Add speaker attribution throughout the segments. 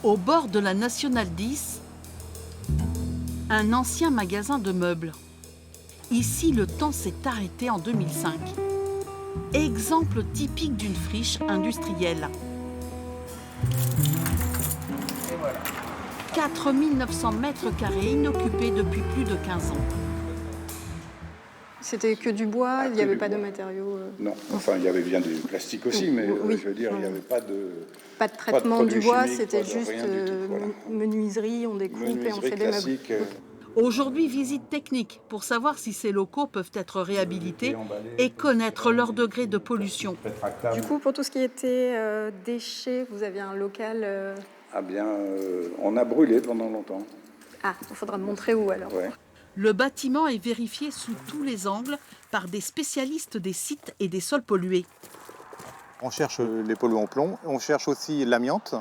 Speaker 1: Au bord de la Nationale 10, un ancien magasin de meubles. Ici, le temps s'est arrêté en 2005. Exemple typique d'une friche industrielle. 4900 mètres carrés inoccupés depuis plus de 15 ans.
Speaker 2: C'était que du bois, il n'y avait pas de matériaux
Speaker 3: Non, enfin il y avait bien du plastique aussi, mais
Speaker 2: oui.
Speaker 3: Je veux dire, il n'y avait pas de...
Speaker 2: Pas de traitement du bois, c'était juste
Speaker 3: voilà.
Speaker 2: menuiserie, on découpe et on fait des meubles.
Speaker 1: Aujourd'hui, visite technique pour savoir si ces locaux peuvent être réhabilités et connaître leur degré de pollution.
Speaker 2: Du coup, pour tout ce qui était déchets, vous aviez un local...
Speaker 3: Ah bien, on a brûlé pendant longtemps.
Speaker 2: Ah, il faudra me montrer où alors.
Speaker 3: Ouais.
Speaker 1: Le bâtiment est vérifié sous tous les angles par des spécialistes des sites et des sols pollués.
Speaker 4: On cherche les polluants au plomb, on cherche aussi l'amiante,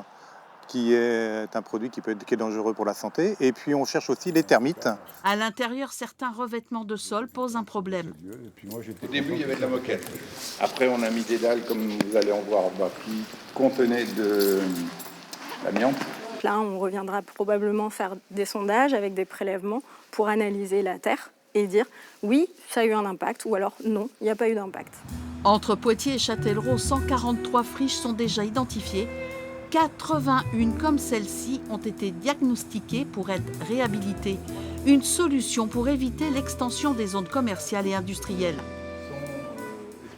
Speaker 4: qui est un produit qui est dangereux pour la santé, et puis on cherche aussi les termites.
Speaker 1: À l'intérieur, certains revêtements de sol posent un problème.
Speaker 3: Au début, il y avait de la moquette. Après, on a mis des dalles, comme vous allez en voir, qui contenaient de l'amiante.
Speaker 2: Là, on reviendra probablement faire des sondages avec des prélèvements pour analyser la terre et dire oui, ça a eu un impact, ou alors non, il n'y a pas eu d'impact.
Speaker 1: Entre Poitiers et Châtellerault, 143 friches sont déjà identifiées. 81 comme celle-ci ont été diagnostiquées pour être réhabilitées. Une solution pour éviter l'extension des zones commerciales et industrielles.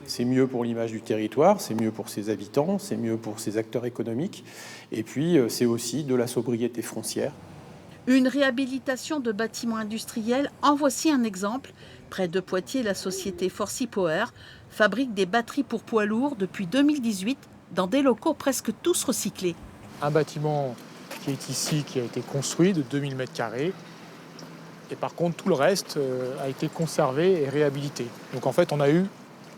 Speaker 5: C'est mieux pour l'image du territoire, c'est mieux pour ses habitants, c'est mieux pour ses acteurs économiques. Et puis, c'est aussi de la sobriété foncière.
Speaker 1: Une réhabilitation de bâtiments industriels, en voici un exemple. Près de Poitiers, la société Forcy Power fabrique des batteries pour poids lourds depuis 2018 dans des locaux presque tous recyclés.
Speaker 6: Un bâtiment qui est ici, qui a été construit de 2000 m². Et par contre, tout le reste a été conservé et réhabilité. Donc en fait, on a eu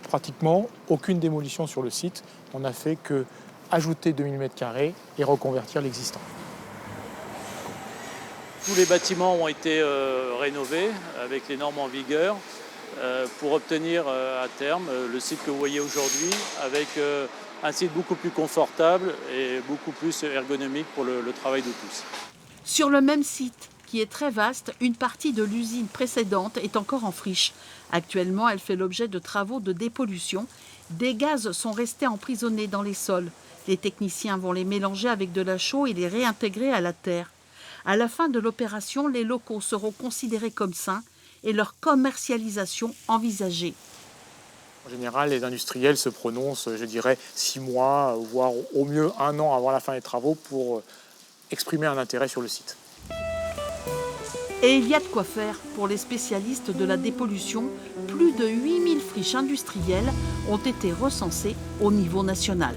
Speaker 6: pratiquement aucune démolition sur le site. On n'a fait que ajouter 2000 m² et reconvertir l'existant.
Speaker 7: Tous les bâtiments ont été rénovés avec les normes en vigueur pour obtenir à terme le site que vous voyez aujourd'hui avec un site beaucoup plus confortable et beaucoup plus ergonomique pour le travail de tous.
Speaker 1: Sur le même site, qui est très vaste, une partie de l'usine précédente est encore en friche. Actuellement, elle fait l'objet de travaux de dépollution. Des gaz sont restés emprisonnés dans les sols. Les techniciens vont les mélanger avec de la chaux et les réintégrer à la terre. À la fin de l'opération, les locaux seront considérés comme sains et leur commercialisation envisagée.
Speaker 6: En général, les industriels se prononcent, je dirais, 6 mois, voire au mieux 1 an avant la fin des travaux pour exprimer un intérêt sur le site.
Speaker 1: Et il y a de quoi faire pour les spécialistes de la dépollution. Plus de 8000 friches industrielles ont été recensées au niveau national.